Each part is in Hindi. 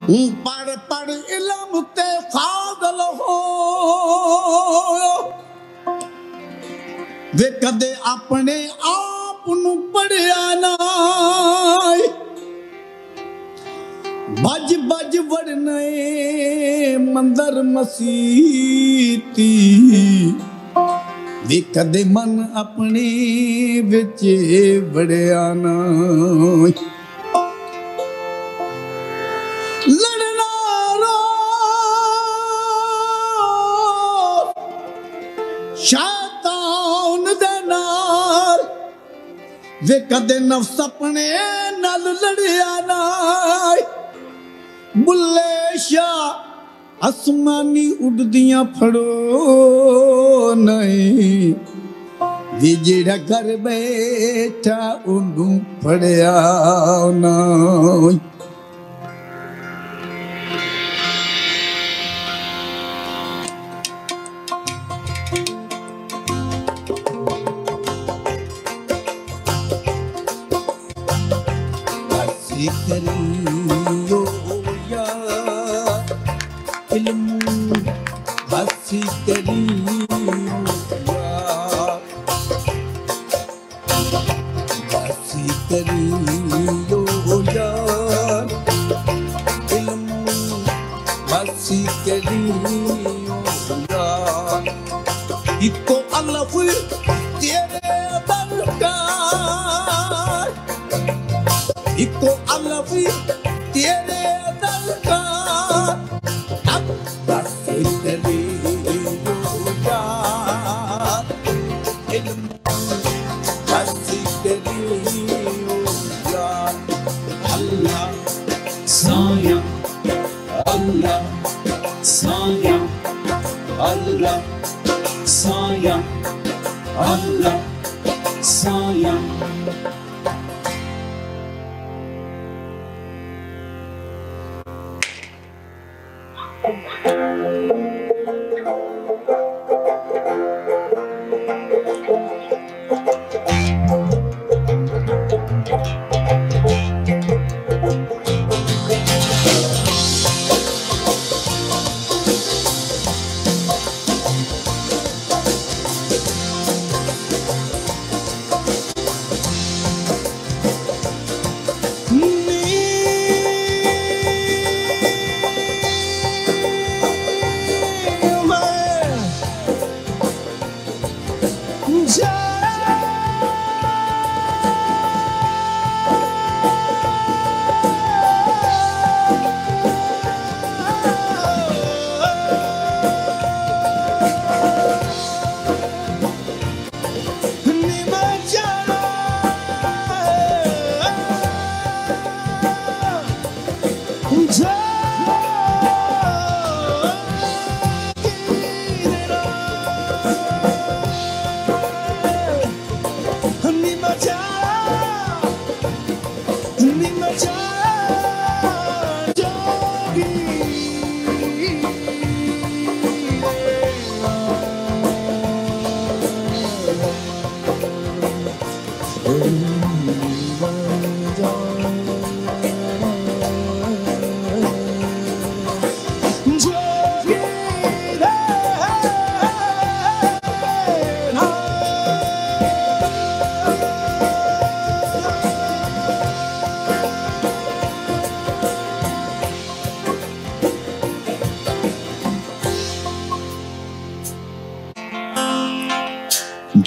पढ़ पढ़ इल्म ते फाज़ल हो वे कदे अपने आप नू पढ़िया ना बज बज वड़ने मंदर मसीती वे कदे मन अपने विच वड़िया ना लड़ना रो शैतान दे नाल वे कदे नफ्स अपने नाल लड़िया ना बुल्ले शाह आसमानी उड़दियां फड़ो नहीं वे जेड़ा घर बैठा उन्नू फड़िया ना करियो या इल्म हसी करियो या हसी करियो या इल्म हसी करियो या इको अल्लाह तेरे दरकार इको अल्लाह तेरे दरकार अब बस करियो या इल्म हसी करियो या अल्लाह साया अल्लाह साया अल्लाह साया अल्लाह साया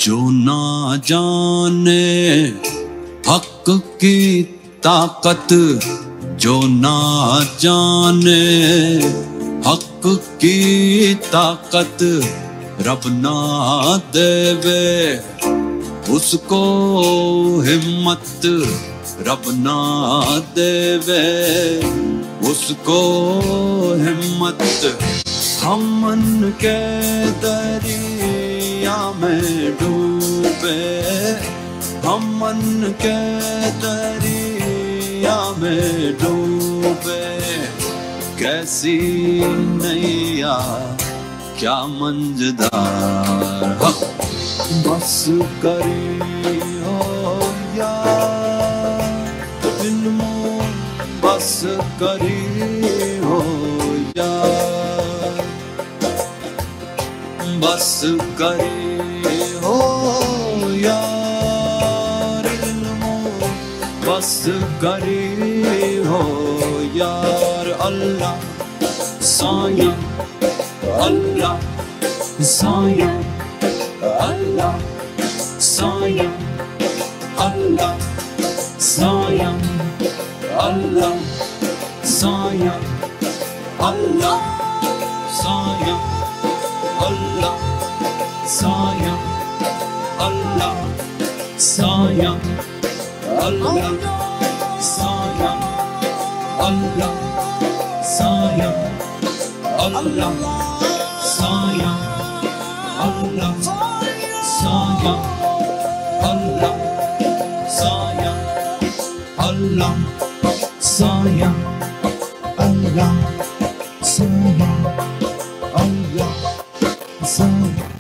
जो ना जाने हक की ताकत जो ना जाने हक की ताकत रब ना देवे उसको हिम्मत रब ना देवे उसको हिम्मत हम मन के दरिया में डूबे हम मन के दरिया में डूबे कैसी नैया क्या मंजदार बस करियो या इल्म बस करियो बस करे हो यार इल्मो बस करे हो यार अल्लाह साया अल्लाह साया अल्लाह साया अल्लाह साया अल्लाह साया अल्लाह साया अल्लाह साया अल्लाह साया अल्लाह साया अल्लाह साया अल्लाह साया अल्लाह साया अल्लाह साया अल्लाह साया अल्लाह साया अल्लाह साया